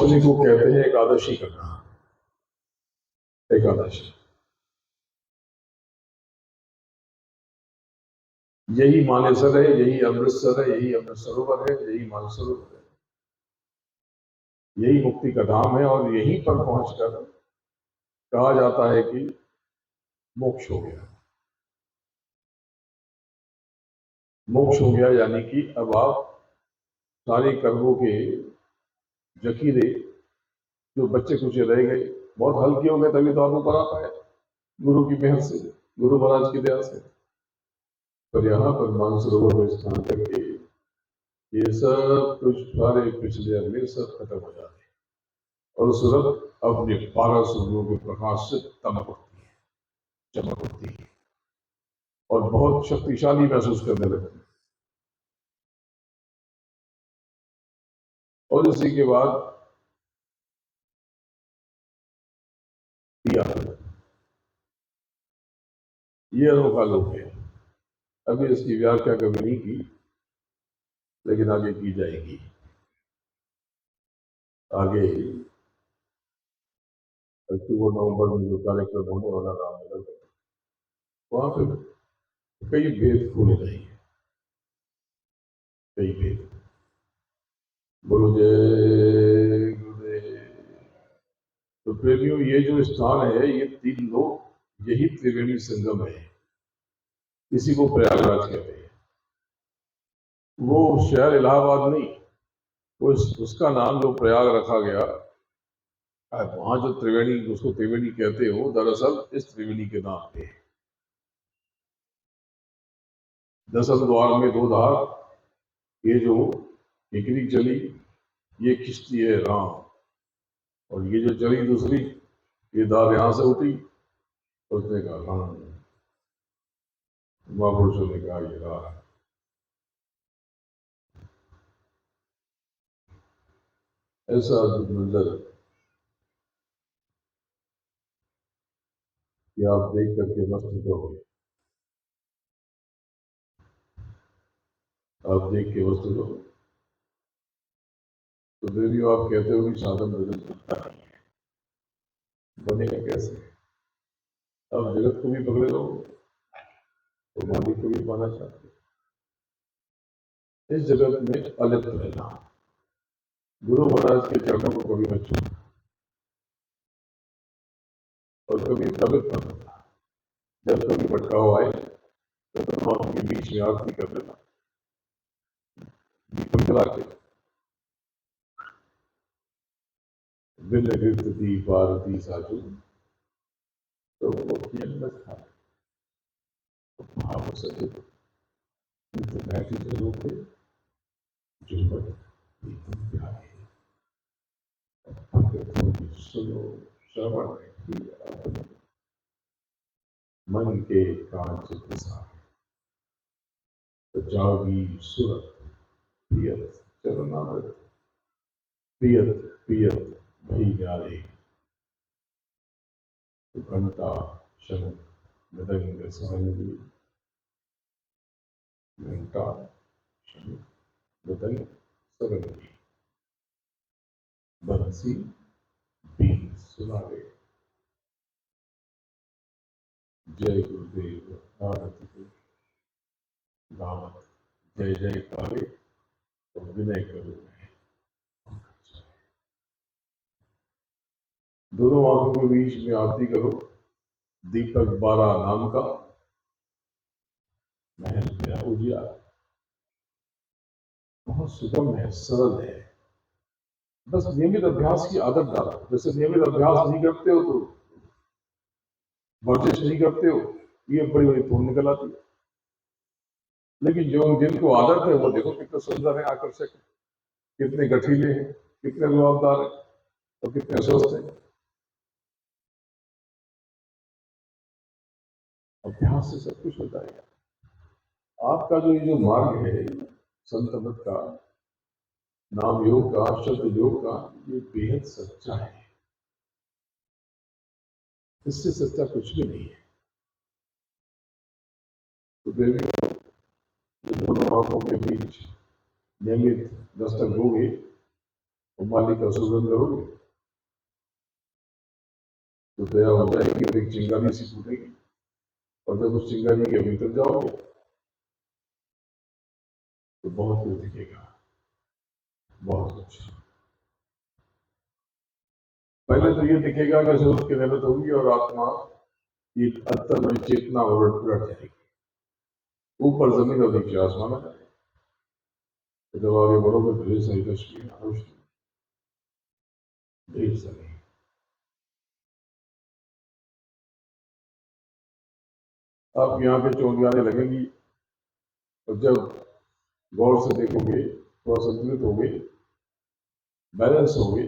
रोशनी को कहते हैं एकादशी करना। एकादशी यही मानेसर है, यही अमृतसर है, यही अमृत सरोवर है, यही मानसरोवर है, यही मुक्ति का धाम है। और यहीं पर पहुंचकर कहा जाता है कि मोक्ष हो गया। मोक्ष हो गया यानी कि अब आप सारे कर्मों के जखीरे जो बच्चे कुछ रह गए बहुत हल्के हो गए, तभी तो आप ऊपर आ पाए गुरु की मेहर से, गुरु महाराज की दया से। पर यहाँ पर मानसरोवर में स्नान करके ये सब कुछ सारे पिछले अगले सब खत्म हो जाते हैं और सूरत अपने 12 सूर्यों के प्रकाश से तमक उठती है, चमक उठती है और बहुत शक्तिशाली महसूस करने लगती है। और इसी के बाद ये अनोखा लोक है। अभी इसकी व्याख्या कभी नहीं की, लेकिन आगे की जाएगी। आगे अक्टूबर नवंबर में जो कार्यक्रम होने वाला रामनगर में, वहां पे कई भेद खोले जाएंगे, कई भेद। बोलो जय गुरुदेव। तो प्रेमियों, ये जो स्थान है, ये 3 लोग, यही त्रिवेणी संगम है। इसी को प्रयागराज कहते हैं। वो शहर इलाहाबाद नहीं, वो उसका नाम जो प्रयाग रखा गया, वहां जो त्रिवेणी, उसको त्रिवेणी कहते हो, दरअसल इस त्रिवेणी के नाम पे 10 द्वार में 2 धार, ये जो टिकरी चली ये खिंचती है राम, और ये जो चली दूसरी ये धार यहां से उठी, उसने कहा राम, महापुरुषों ने कहा ये राम। ऐसा मंजर कि आप देख करके मस्त हो गए, आप देख के मस्त हो। तो देवी आप कहते हो कि साधन भजन बनता नहीं है, बनेगा कैसे? अब जगत को भी पकड़े रहो तो मालिक को भी पाना चाहते हो। इस जगत में अलिप्त रहना, गुरु महाराज के चरणों को कभी मत छूना और कभी तबियत मत होना। जब कभी भटकाव आए तो परमात्मा के बीच में आरती कर देना, दीपक जला के। बिन गिरत दीप आरती साजू, तो वो कियत था भाव सके तो बैठी जरूर थे जुम्मत दीपक प्यारे। भक्तों की सुनो श्रवण की मन के कांच प्रसार, तो जागी सुरत प्रियत चरणामृत, प्रियत प्रियत भई जारे। तो घंटा शंख मृदंग सारंगी, घंटा शंख मृदंग सारंगी, बंसी बीन सुनावे। जय गुरुदेव आरती गावत जय जय कारे, तो विनय करो मैं। दोनों आंखों के बीच में आरती करो। दीपक 12 नाम का महल गया उजियार, बहुत सुगम है, सरल है। बस नियमित अभ्यास की आदत डालो। जैसे नियमित अभ्यास नहीं करते हो तो वर्जिश नहीं करते हो, ये बड़ी बड़ी धूल निकल आती है। लेकिन जो जिनको आदत है वो देखो कितने सुंदर है, आकर्षक है, कितने गठीले हैं, कितने रुआबदार है और कितने स्वस्थ है। अभ्यास से सब कुछ होता है। आपका जो ये जो मार्ग है संतमत का, नाम योग का, शब्द योग का, ये बेहद सच्चा है। इससे सच्चा कुछ भी नहीं है। तो देवी दोनों आंखों के बीच नियमित दस्तक दोगे और मालिक का सुगंध करोगे तो दया हो जाएगी और एक चिंगारी सी फूटेगी। और जब उस चिंगारी के भीतर जाओगे तो बहुत कुछ दिखेगा, बहुत कुछ। पहले तो ये दिखेगा कि सूरज की मेहनत होगी और आत्मा की अंतर में चेतना उलट जाएगी, ऊपर जमीन और नीचे आसमान आ जाएगा। तो जब आगे बढ़ोगे तो ढेर सारी तस्वीरें, ढेर सारी। आप यहाँ पे चौंधियाने लगेंगी और जब गौर से देखोगे, थोड़ा संतुलित होगे, बैलेंस होगे,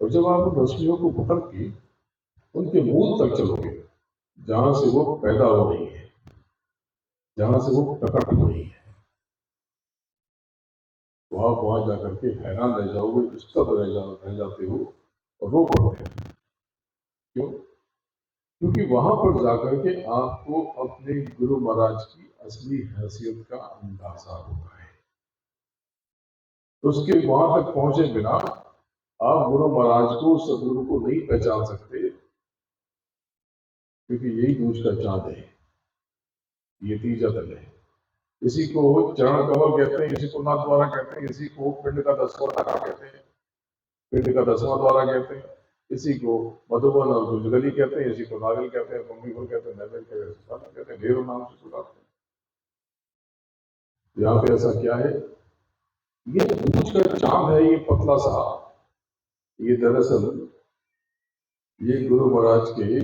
और जब आप उन रस्सियों को पकड़ के उनके मूल तक चलोगे, जहां से वो पैदा हो रही है, जहां से वो प्रकट हो रही है, तो आप वहां जाकर के हैरान रह जाओगे, स्तब्ध रह जाते हो और रो पड़ते हो। क्यों? क्योंकि वहां पर जाकर के आपको अपने गुरु महाराज की असली हैसियत का अंदाजा होता है। उसके वहां तक पहुंचे बिना आप गुरु महाराज को, सदगुरु को नहीं पहचान सकते, क्योंकि यही दूज का चांद है, ये तीजा तल है। इसी को चरण कमल कहते हैं, इसी को नाथ द्वारा कहते हैं, इसी को पिंड का 10वां द्वारा कहते हैं, पिंड का 10वां द्वारा कहते हैं, इसी को मधुबन और गुजगली कहते हैं, इसी को नागल कहते हैं, पंगीपुर कहते हैं, नैवेल कहते हैं, ढेरों नाम से बुलाते हैं। यहाँ पे ऐसा क्या है? ये दूज का चांद है, ये पतला सा, ये दरअसल ये गुरु महाराज के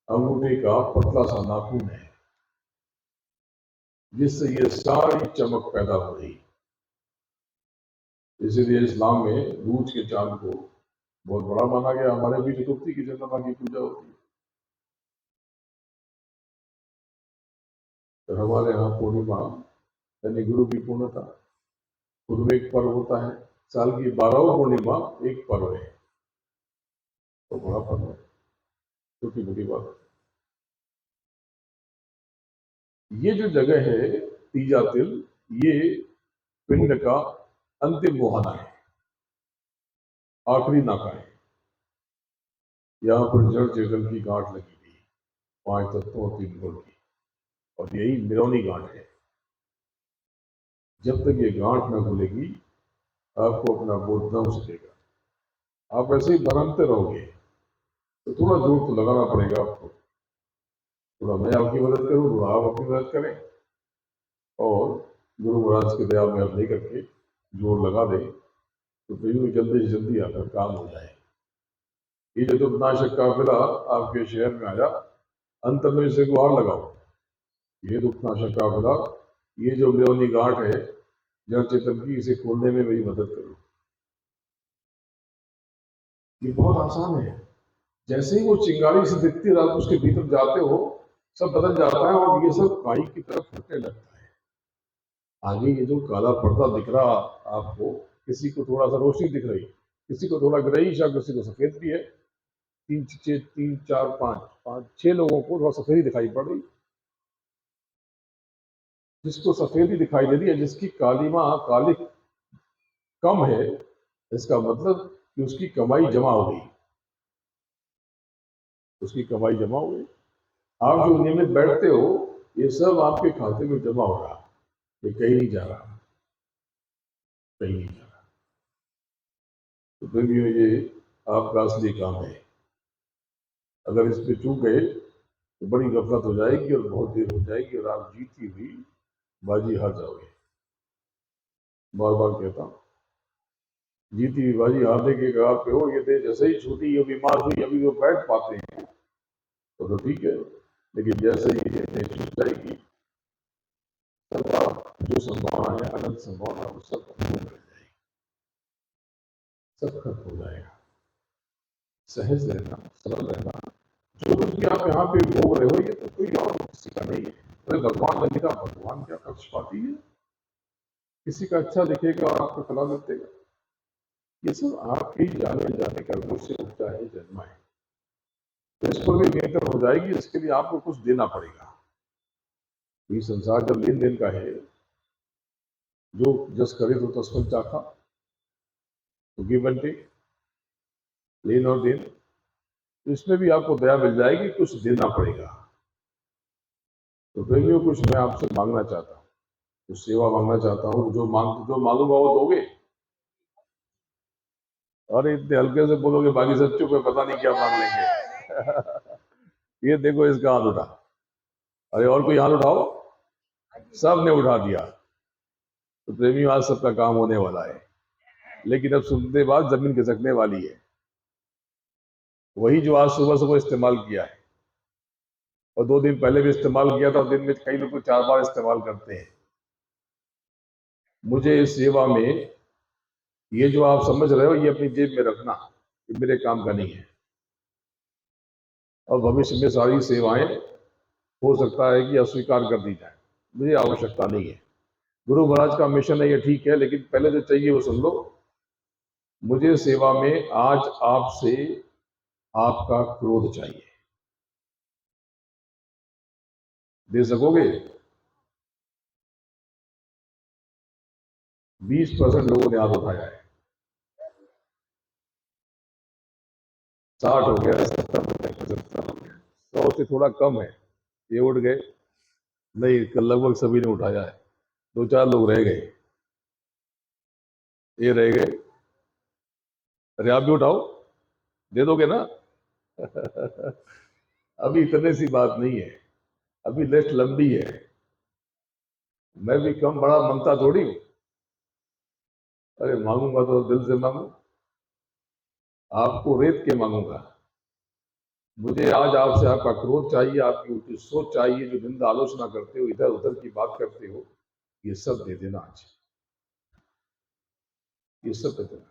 अंगूठे का पतला सा नाखून है, जिससे ये सारी चमक पैदा हो रही। इसीलिए इस्लाम में दूज के चांद को बहुत बड़ा माना गया। हमारे भी चतुर्थी की चंद्रमा की पूजा होती है, तो हमारे यहाँ पूर्णिमा यानी गुरु की पूर्णता, पूर्व एक पर्व होता है, साल की 12 पूर्णिमा एक पर्व है, तो बड़ा पर्व है, छोटी बड़ी बात। ये जो जगह है तीजा तिल, ये पिंड का अंतिम मुहाना है, आखिरी नाका है। यहाँ पर जड़ चेतन की गांठ लगी हुई, 5 तत्वों और 3 गुण की, और यही मिरौनी गांठ है। जब तक ये गांठ न खुलेगी आपको अपना बोध न हो सकेगा। आप ऐसे ही भरमते रहोगे, तो थोड़ा जोर तो लगाना पड़ेगा आपको, थोड़ा मैं आपकी मदद करूँ, थोड़ा आप अपनी मदद करें, और गुरु महाराज की दया में आप लेकर के जोर लगा दें, तो फिर जल्दी से जल्दी आपका काम हो जाए। ये जदुनाशक काफिला आपके शहर में आया, अंत में इसे गुहार लगाओ। ये दुखनाशक काफिला, ये जो मिरौनी गांठ है जड़ चेतन की, इसे खोलने में मेरी मदद करो। ये बहुत आसान है। जैसे ही वो चिंगारी से दिखती है, आप उसके भीतर जाते हो, सब बदल जाता है और ये सब काई की तरफ फटने लगता है। आगे ये जो काला पर्दा दिख रहा आपको, किसी को थोड़ा सा रोशनी दिख रही, किसी को थोड़ा ग्रेइश है, किसी को सफेद भी है। 3 4 5 6 लोगों को थोड़ा सफेदी दिखाई पड़ रही। जिसको सफेदी दिखाई दे रही है, जिसकी कालीमा काली कम है, इसका मतलब कि उसकी कमाई जमा हो गई, उसकी कमाई जमा हो गई। आप जो नियमित बैठते हो, ये सब आपके खाते में जमा हो रहा, ये कहीं नहीं जा रहा, कहीं नहीं जा रहा। तो फिर भी ये आपका असली काम है। अगर इस पे चूक गए तो बड़ी गफलत हो जाएगी और बहुत देर हो जाएगी और आप जीती हुई बाजी हार जाओगे। बार बार कहता हूँ, जीती हुई बाजी हारने के कगार पे हो। ये देह जैसे ही छूटी, ये बीमार हुई, अभी वो बैठ पाते हैं तो ठीक है, लेकिन जैसे ही ये देह छूट जाएगी, तब आप जो संभावना है, अनंत संभावना, वो सब खत्म हो जाएगी, सब खत्म हो जाएगा। सहज रहना, सरल रहना। जो कुछ भी आप यहाँ पे भोग रहे हो, ये तो कोई और किसी का नहीं है। अरे भगवान ने लिखा, भगवान क्या पक्षपाती है? किसी का अच्छा दिखेगा और आपको खिला देगा। ये सब आपके जाने जाने कर्मों से उपजा है, जन्मा है। तो इस पर भी बेहतर हो जाएगी, इसके लिए आपको कुछ देना पड़ेगा। ये संसार जब लेन देन का है, जो जस करे तो तस्फल चाखा, तो गिव एंड टेक, लेन और देन। तो इसमें भी आपको दया मिल जाएगी, कुछ देना पड़ेगा। तो प्रेमियों, कुछ मैं आपसे मांगना चाहता हूँ, कुछ सेवा मांगना चाहता हूँ। जो मांगूंगा वो दोगे? अरे इतने हल्के से बोलोगे, बाकी सब चुप है, पता नहीं क्या मांग लेंगे। ये देखो, इसका हाथ उठा। अरे और कोई हाथ उठाओ। सब ने उठा दिया। तो प्रेमियों, आज सबका काम होने वाला है, लेकिन अब सुनते बाद जमीन खिसकने वाली है। वही जो आज सुबह सुबह इस्तेमाल किया है, और 2 दिन पहले भी इस्तेमाल किया था, और दिन में कई लोग तो 4 बार इस्तेमाल करते हैं। मुझे इस सेवा में, ये जो आप समझ रहे हो, ये अपनी जेब में रखना, ये मेरे काम का नहीं है। और भविष्य में सारी सेवाएं हो सकता है कि अस्वीकार कर दी जाए, मुझे आवश्यकता नहीं है। गुरु महाराज का मिशन है, ये ठीक है, लेकिन पहले जो चाहिए वो सुन लो। मुझे सेवा में आज आपसे आपका क्रोध चाहिए। दे सकोगे? 20% लोगों ने हाथ उठाया है। 60 हो गया, 70 हो गया, 75 हो गया, 100 से थोड़ा कम है। ये उठ गए? नहीं, कल लगभग सभी ने उठाया है। 2-4 लोग रह गए, ये रह गए। अरे आप भी उठाओ, दे दोगे ना? अभी इतने सी बात नहीं है, अभी लिस्ट लंबी है। मैं भी कम बड़ा मांगता थोड़ी हूँ। अरे मांगूंगा तो दिल से मांगू, आपको रेत के मांगूंगा। मुझे आज आपसे आपका क्रोध चाहिए, आपकी उचित सोच चाहिए। जो निंदा आलोचना करते हो, इधर उधर की बात करते हो, ये सब दे देना आज, ये सब दे देना।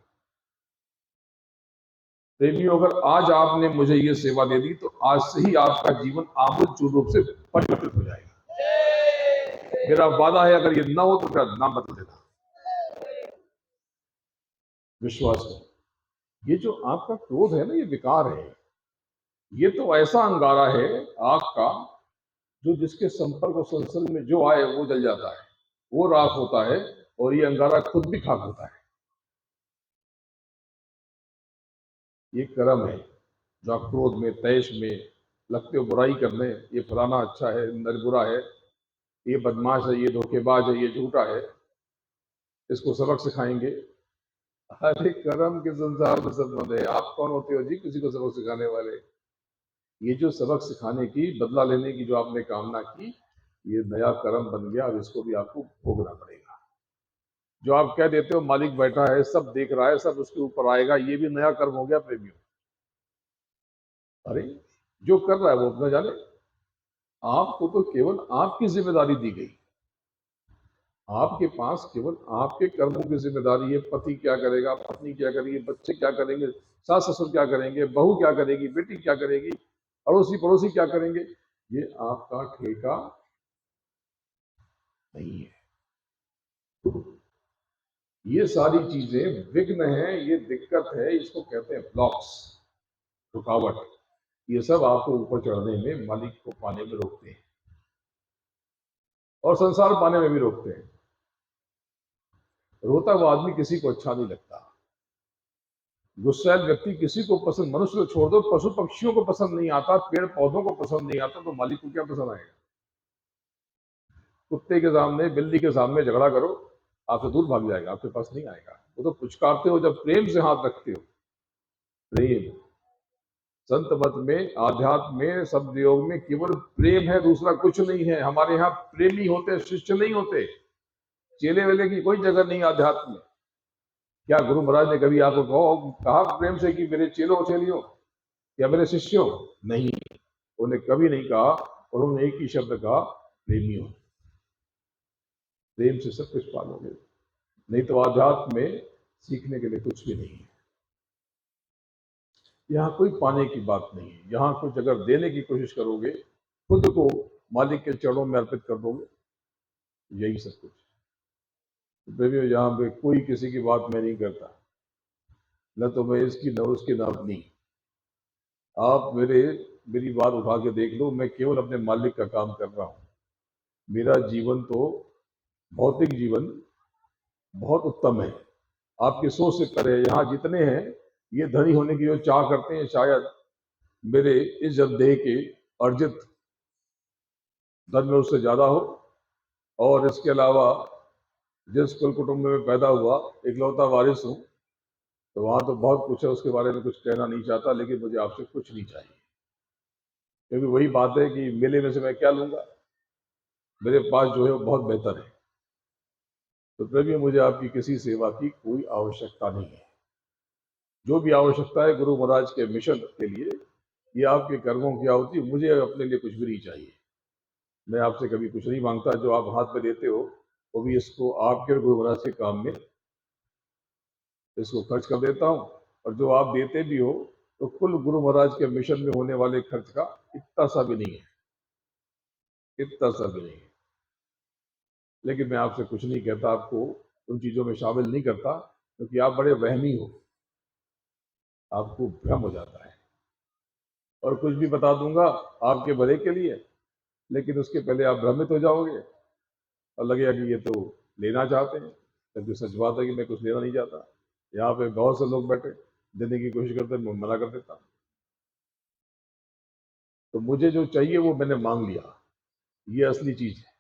प्रेमियों, अगर आज आपने मुझे ये सेवा दे दी, तो आज से ही आपका जीवन आमूल रूप से परिवर्तित हो जाएगा। मेरा वादा है, अगर ये ना हो तो मेरा नाम बदल देना। विश्वास है। ये जो आपका क्रोध है ना, ये विकार है। ये तो ऐसा अंगारा है आग का, जो जिसके संपर्क और संसर्ग में जो आए वो जल जाता है, वो राख होता है, और ये अंगारा खुद भी खाक होता है। ये कर्म है जो आप क्रोध में, तैश में लगते हो बुराई करने। ये फलाना अच्छा है, नर बुरा है, ये बदमाश है, ये धोखेबाज है, ये झूठा है, इसको सबक सिखाएंगे। अरे कर्म के संसार में संबंध है। आप कौन होते हो जी किसी को सबक सिखाने वाले? ये जो सबक सिखाने की, बदला लेने की जो आपने कामना की, ये नया कर्म बन गया। अब इसको भी आपको भोगना पड़ेगा। जो आप कह देते हो मालिक बैठा है, सब देख रहा है, सब उसके ऊपर आएगा, ये भी नया कर्म हो गया प्रेमियों। अरे जो कर रहा है वो अपना जाने। आपको तो केवल आपकी जिम्मेदारी दी गई। आपके पास केवल आपके कर्मों की जिम्मेदारी है। पति क्या करेगा, पत्नी क्या करेगी, बच्चे क्या करेंगे, सास ससुर क्या करेंगे, बहू क्या करेगी, बेटी क्या करेगी, अड़ोसी पड़ोसी क्या करेंगे, ये आपका ठेका नहीं है। ये सारी चीजें विघ्न है, ये दिक्कत है, इसको कहते हैं ब्लॉक्स, रुकावट। ये सब आपको ऊपर चढ़ने में, मालिक को पाने में रोकते हैं, और संसार पाने में भी रोकते हैं। रोता हुआ आदमी किसी को अच्छा नहीं लगता। गुस्सैल व्यक्ति किसी को पसंद, मनुष्य को छोड़ दो, पशु पक्षियों को पसंद नहीं आता, पेड़ पौधों को पसंद नहीं आता, तो मालिक को क्या पसंद आएगा? कुत्ते के सामने, बिल्ली के सामने झगड़ा करो, आपसे दूर भाग जाएगा, आपके पास नहीं आएगा। वो तो पुचकारते हो जब प्रेम से हाथ रखते हो। प्रेम, संत मत में, आध्यात्म में, शब्द योग में केवल प्रेम है, दूसरा कुछ नहीं है। हमारे यहाँ प्रेमी होते, शिष्य नहीं होते। चेले वेले की कोई जगह नहीं आध्यात्म में। क्या गुरु महाराज ने कभी आपको कहा प्रेम से कि मेरे चेलो चेलियों या मेरे शिष्यों? नहीं, उन्होंने कभी नहीं कहा। और उन्होंने एक ही शब्द कहा, प्रेमियों। प्रेम से सब कुछ पालोगे, नहीं तो आध्यात्म में सीखने के लिए कुछ भी नहीं है। यहाँ कोई पाने की बात नहीं है। यहाँ कुछ अगर देने की कोशिश करोगे, खुद को मालिक के चरणों में अर्पित कर दोगे, यही सब कुछ। तो प्रेमियों, यहाँ पे कोई किसी की बात मैं नहीं करता, न तो मैं इसकी न उसकी न अपनी। आप मेरी बात उठा के देख लो, मैं केवल अपने मालिक का काम कर रहा हूँ। मेरा जीवन तो भौतिक जीवन बहुत उत्तम है, आपकी सोच से परे है। यहाँ जितने हैं ये धनी होने की जो चाह करते हैं, शायद मेरे इस देह के अर्जित धन में उससे ज्यादा हो। और इसके अलावा जिस कुल कुटुंब में पैदा हुआ, इकलौता वारिस हूँ, तो वहां तो बहुत कुछ है, उसके बारे में कुछ कहना नहीं चाहता, लेकिन मुझे आपसे कुछ नहीं चाहिए, क्योंकि वही बात है कि मेले में से मैं क्या लूंगा, मेरे पास जो है वो बहुत बेहतर है। तो प्रेमी, मुझे आपकी किसी सेवा की कोई आवश्यकता नहीं है। जो भी आवश्यकता है गुरु महाराज के मिशन के लिए, ये आपके कर्मों की आहुति, मुझे अपने लिए कुछ भी नहीं चाहिए। मैं आपसे कभी कुछ नहीं मांगता। जो आप हाथ में देते हो वो भी इसको आपके और गुरु महाराज के काम में इसको खर्च कर देता हूँ। और जो आप देते भी हो तो कुल गुरु महाराज के मिशन में होने वाले खर्च का इतना सा भी नहीं है, इतना सा भी नहीं है। लेकिन मैं आपसे कुछ नहीं कहता, आपको उन चीजों में शामिल नहीं करता, क्योंकि आप बड़े वहमी हो, आपको भ्रम हो जाता है। और कुछ भी बता दूंगा आपके भले के लिए, लेकिन उसके पहले आप भ्रमित हो जाओगे और लगेगा कि ये तो लेना चाहते हैं, जबकि सच बात है कि मैं कुछ लेना नहीं चाहता। यहाँ पे बहुत से लोग बैठे देने की कोशिश करते हैं, मैं मना कर देता हूँ। तो मुझे जो चाहिए वो मैंने मांग लिया, ये असली चीज है,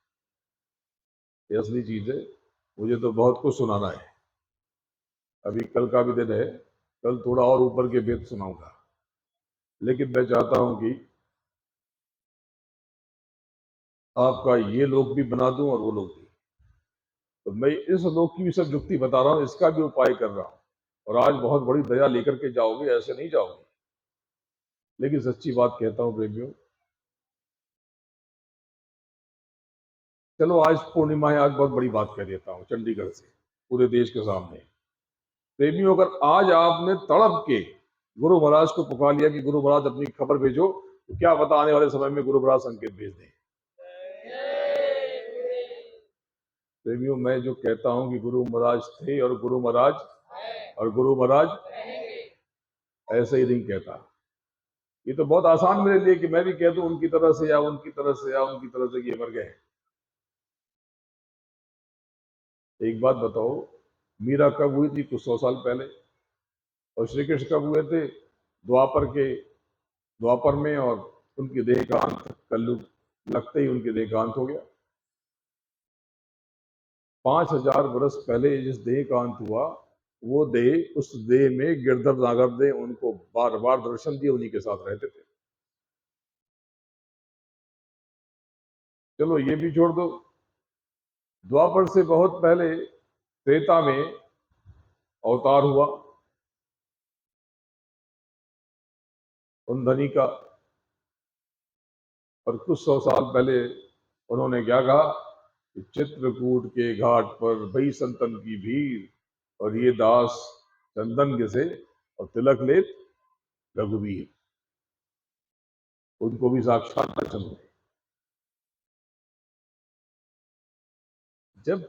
ये असली चीज है। मुझे तो बहुत कुछ सुनाना है, अभी कल का भी दिन है, कल थोड़ा और ऊपर के वेद सुनाऊंगा। लेकिन मैं चाहता हूं कि आपका ये लोक भी बना दूं और वो लोक भी। तो मैं इस लोक की भी सब जुक्ति बता रहा हूं, इसका भी उपाय कर रहा हूं। और आज बहुत बड़ी दया लेकर के जाओगे, ऐसे नहीं जाओगे। लेकिन सच्ची बात कहता हूं प्रेमियों, चलो आज पूर्णिमा है, आज बहुत बड़ी बात कह देता हूं चंडीगढ़ से पूरे देश के सामने। प्रेमियों, अगर आज आपने तड़प के गुरु महाराज को पुकार लिया कि गुरु महाराज अपनी खबर भेजो, तो क्या पता आने वाले समय में गुरु महाराज संकेत भेज दें। प्रेमियों, मैं जो कहता हूं कि गुरु महाराज थे और गुरु महाराज और गुरु महाराज, ऐसे ही नहीं कहता। ये तो बहुत आसान मेरे लिए कि मैं भी कह दूं उनकी तरह से या उनकी तरह से या उनकी तरह से, ये मर गए। एक बात बताओ, मीरा कब हुई थी? कुछ 100 साल पहले। और श्री कृष्ण कब हुए थे? द्वापर में। और उनकी देह का अंत कलयुग लगते ही उनकी देह का अंत हो गया। 5000 वर्ष पहले जिस देह का अंत हुआ, वो देह, उस देह में गिरधर नागर ने उनको बार बार दर्शन दिए, उन्हीं के साथ रहते थे। चलो ये भी छोड़ दो, द्वापर से बहुत पहले त्रेता में अवतार हुआ उन धनी का। और कुछ 100 साल पहले उन्होंने क्या कहा कि चित्रकूट के घाट पर भई संतन की भीड़, और ये दास चंदन घिसे और तिलक लेत रघुवीर। उनको भी साक्षात दर्शन हुए। जब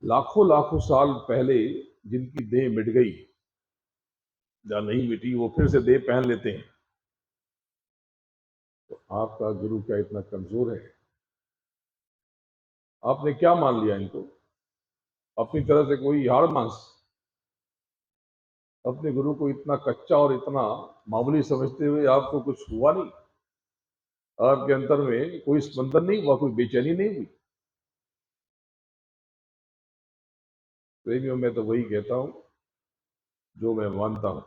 लाखों लाखों साल पहले जिनकी देह मिट गई या नहीं मिटी, वो फिर से देह पहन लेते हैं, तो आपका गुरु क्या इतना कमजोर है? आपने क्या मान लिया इनको? अपनी तरह से कोई हाड़ मांस? अपने गुरु को इतना कच्चा और इतना मामूली समझते हुए आपको कुछ हुआ नहीं? आपके अंतर में कोई स्पंदन नहीं हुआ, कोई बेचैनी नहीं हुई? प्रेमियों, मैं तो वही कहता हूं जो मैं मानता हूं।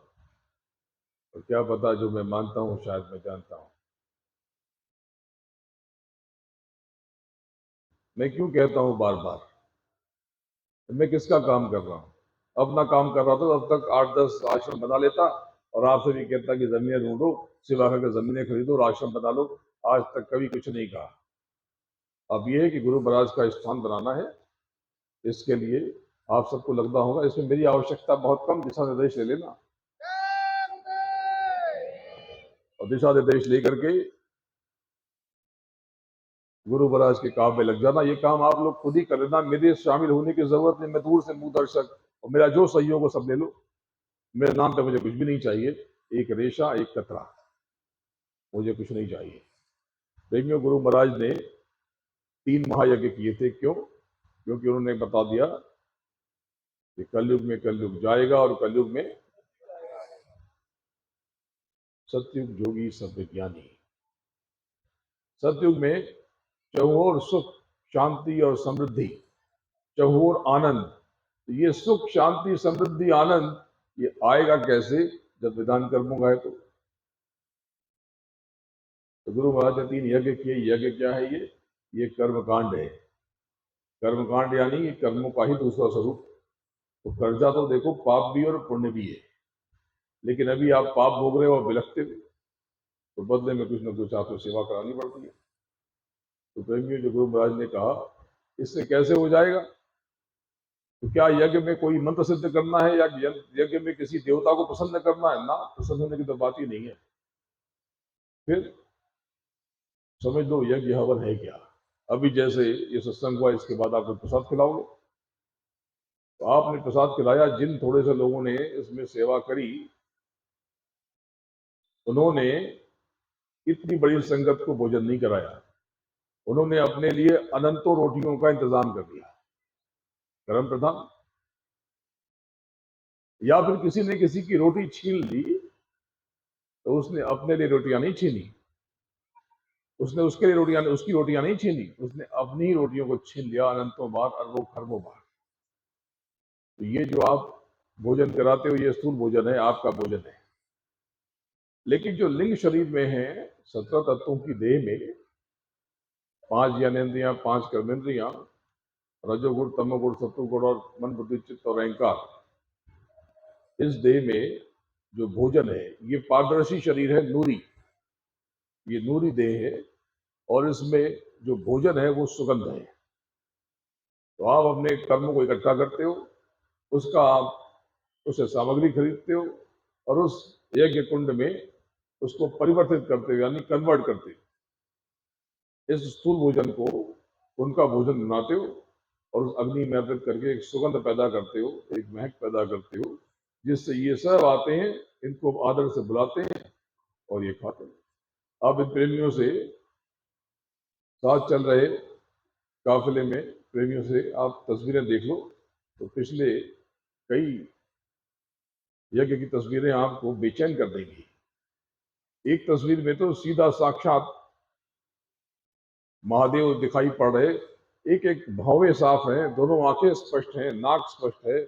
और क्या पता जो मैं मानता हूं शायद मैं जानता हूं। मैं क्यों कहता हूं बार बार? मैं किसका काम कर रहा हूं? अपना काम कर रहा था तब तक 8-10 आश्रम बना लेता, और आपसे भी कहता कि जमीनें ढूंढो, सिवा करके जमीनें खरीदो और आश्रम बना लो। आज तक कभी कुछ नहीं कहा। अब यह है कि गुरु महाराज का स्थान बनाना है, इसके लिए आप सबको लगना होगा। इसमें मेरी आवश्यकता बहुत कम, दिशा निर्देश ले लेना और दिशा निर्देश लेकर के गुरु महाराज के काम में लग जाना। ये काम आप लोग खुद ही कर लेना, मेरे शामिल होने की जरूरत नहीं। मैं दूर से मुंह दर्शक, और मेरा जो सहयोग हो सब ले लो। मेरे नाम पे मुझे कुछ भी नहीं चाहिए, एक रेशा एक कतरा, मुझे कुछ नहीं चाहिए। देखिए, गुरु महाराज ने 3 महायज्ञ किए थे। क्यों? क्योंकि उन्होंने बता दिया कि कलयुग में कलयुग जाएगा और कलयुग में सतयुग जोगी सब विज्ञानी। सतयुग में चहुओर सुख शांति और समृद्धि, चहुओर आनंद। ये सुख शांति समृद्धि आनंद ये आएगा कैसे? जब विधान कर्मों का है तो गुरु महाराज ने 3 यज्ञ किए। यज्ञ क्या है? ये कर्मकांड है। कर्मकांड यानी ये कर्मों का ही दूसरा स्वरूप। तो कर्जा तो देखो पाप भी और पुण्य भी है, लेकिन अभी आप पाप भोग रहे हो और बिलखते हो, तो बदले में कुछ ना कुछ आपको सेवा करानी पड़ती है। तो प्रेमियों, जो गुरु महाराज ने कहा इससे कैसे हो जाएगा, तो क्या यज्ञ में कोई मंत्र सिद्ध करना है या यज्ञ में किसी देवता को प्रसन्न करना है? ना, प्रसन्न होने की तो बात ही नहीं है। फिर समझ लो यज्ञ हवन है क्या। अभी जैसे ये सत्संग हुआ, इसके बाद आपको प्रसाद खिलाओगे, तो आपने प्रसाद खिलाया, जिन थोड़े से लोगों ने इसमें सेवा करी उन्होंने इतनी बड़ी संगत को भोजन नहीं कराया, उन्होंने अपने लिए अनंतों रोटियों का इंतजाम कर दिया, कर्म प्रधान। या फिर किसी ने किसी की रोटी छीन ली तो उसने अपने लिए रोटियां नहीं छीनी, उसने उसके लिए रोटियां, उसकी रोटियां नहीं छीनी, उसने अपनी ही रोटियों को छीन लिया अनंतों बार, अरबों खरबों बार। तो ये जो आप भोजन कराते हो ये स्थूल भोजन है, आपका भोजन है। लेकिन जो लिंग शरीर में है, 17 तत्वों की देह में 5 ज्ञानेंद्रियां, 5 कर्मेंद्रियां, रजोगुण तमोगुण सत्वगुण और मन बुद्धि चित्त और अहंकार, इस देह में जो भोजन है ये पारदर्शी शरीर है, नूरी, ये नूरी देह है, और इसमें जो भोजन है वो सुगंध है। तो आप अपने कर्म को इकट्ठा करते हो, उसका आप उससे सामग्री खरीदते हो और उस यज्ञ कुंड में उसको परिवर्तित करते हो, यानी कन्वर्ट करते हो। इस स्थूल भोजन को उनका भोजन बनाते हो और उस अग्नि में अर्पित करके एक सुगंध पैदा करते हो, एक महक पैदा करते हो, जिससे ये सब आते हैं, इनको आदर से बुलाते हैं और ये खाते हैं। अब इन प्रेमियों से, साथ चल रहे काफिले में प्रेमियों से आप तस्वीरें देख लो तो पिछले कई यज्ञ की तस्वीरें आपको बेचैन कर देंगी। एक तस्वीर में तो सीधा साक्षात महादेव दिखाई पड़ रहे, एक एक भौवे साफ हैं, दोनों आंखें स्पष्ट हैं, नाक स्पष्ट है,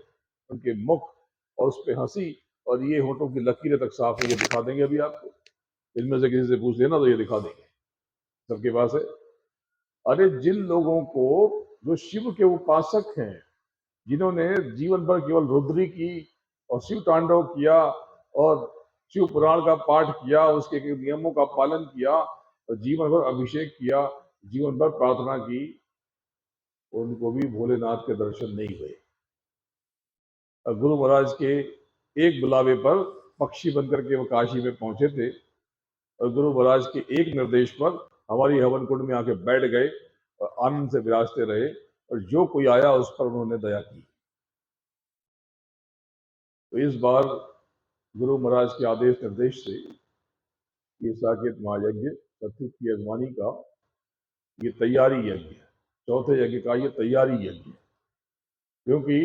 उनके मुख और उस पे हंसी और ये होठों की लकीरें तक साफ है। ये दिखा देंगे अभी आपको, इनमें से किसी से पूछ लेना तो ये दिखा देंगे, सबके पास है। अरे जिन लोगों को, जो शिव के उपासक हैं, जिन्होंने जीवन भर केवल रुद्री की और शिव तांडव किया और शिव पुराण का पाठ किया, उसके नियमों का पालन किया और जीवन भर अभिषेक किया, जीवन भर प्रार्थना की, उनको भी भोलेनाथ के दर्शन नहीं हुए। और गुरु महाराज के एक बुलावे पर पक्षी बनकर के वो काशी में पहुंचे थे और गुरु महाराज के एक निर्देश पर हमारी हवन कुंड में आके बैठ गए और आनंद से विराजते रहे, और जो कोई आया उस पर उन्होंने दया की। तो इस बार गुरु महाराज के आदेश निर्देश से ये साकेत महायज्ञ सतयुग की यजमानी का ये तैयारी यज्ञ है, चौथे यज्ञ का ये तैयारी यज्ञ है। क्योंकि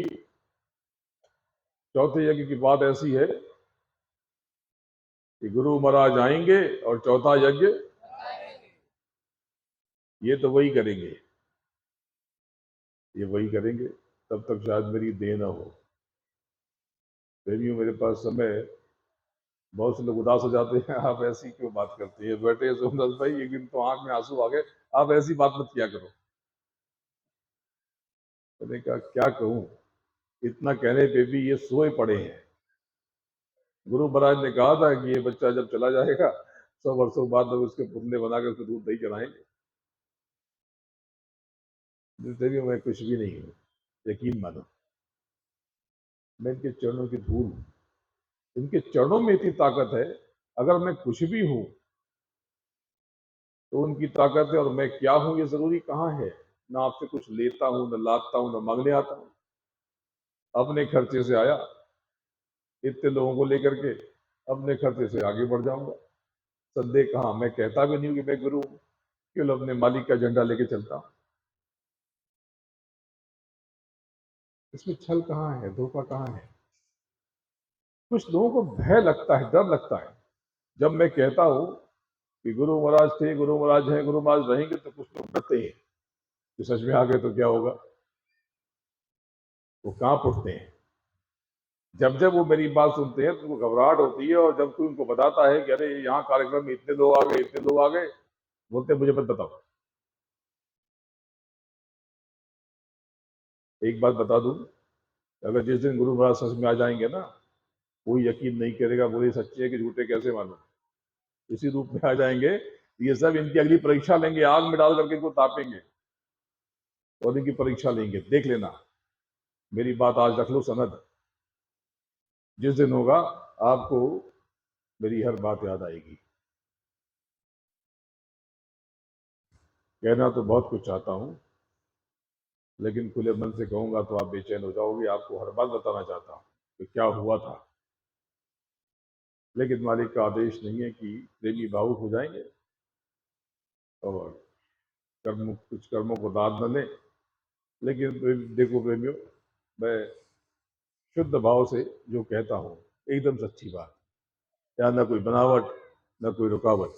चौथे यज्ञ की बात ऐसी है कि गुरु महाराज आएंगे और चौथा यज्ञ ये तो वही करेंगे, ये वही करेंगे, तब तक शायद मेरी देह ना हो। प्रेमियों, मेरे पास समय, बहुत से लोग उदास हो जाते हैं, आप ऐसी क्यों बात करते हैं? बैठे सोमनाथ भाई, एक दिन तो आंख में आंसू आ गए, आप ऐसी बात मत किया करो। मैंने कहा क्या कहूं, इतना कहने पे भी ये सोए पड़े हैं। गुरु महाराज ने कहा था कि ये बच्चा जब चला जाएगा 100 वर्षों बाद लोग उसके पुतले बनाकर उसको दूध दही चढ़ाएंगे। जिंदगी में कुछ भी नहीं हूं, यकीन मानो। मैं इनके चरणों की धूल हूं, इनके चरणों में इतनी ताकत है, अगर मैं कुछ भी हूं तो उनकी ताकत है, और मैं क्या हूं ये जरूरी कहाँ है। ना आपसे कुछ लेता हूं, ना लाता हूं, ना मांगने आता हूं, अपने खर्चे से आया, इतने लोगों को लेकर के अपने खर्चे से आगे बढ़ जाऊंगा। संदेह कहाँ, मैं कहता भी नहीं हूं कि मैं गुरु हूं, केवल अपने मालिक का झंडा लेके चलता हूं। इसमें छल कहाँ है, धोखा कहाँ है? कुछ लोगों को भय लगता है, डर लगता है। जब मैं कहता हूं कि गुरु महाराज थे, गुरु महाराज हैं, गुरु महाराज रहेंगे, तो कुछ लोग डरते हैं कि सच में आ गए तो क्या होगा। वो कांप उठते हैं। जब जब वो मेरी बात सुनते हैं तो उनको घबराहट होती है, और जब कोई उनको बताता है कि अरे यहाँ कार्यक्रम में इतने लोग आ गए, इतने लोग आ गए, बोलते हैं मुझे मत बताओ। एक बात बता दूं, अगर जिस दिन गुरु महाराज सच में आ जाएंगे ना, कोई यकीन नहीं करेगा, बोले सच्चे है कि झूठे कैसे मालूम। इसी रूप में आ जाएंगे, ये सब इनकी अगली परीक्षा लेंगे, आग में डाल करके इनको तापेंगे और इनकी परीक्षा लेंगे। देख लेना, मेरी बात आज रख लो सनद, जिस दिन होगा आपको मेरी हर बात याद आएगी। कहना तो बहुत कुछ चाहता हूं, लेकिन खुले मन से कहूंगा तो आप बेचैन हो जाओगे। आपको हर बात बताना चाहता हूं कि क्या हुआ था, लेकिन मालिक का आदेश नहीं है कि प्रेमी भावुक हो जाएंगे और कुछ कर्मों को दाद न लें। लेकिन देखो प्रेमियों, मैं शुद्ध भाव से जो कहता हूँ एकदम सच्ची बात, या न कोई बनावट न कोई रुकावट,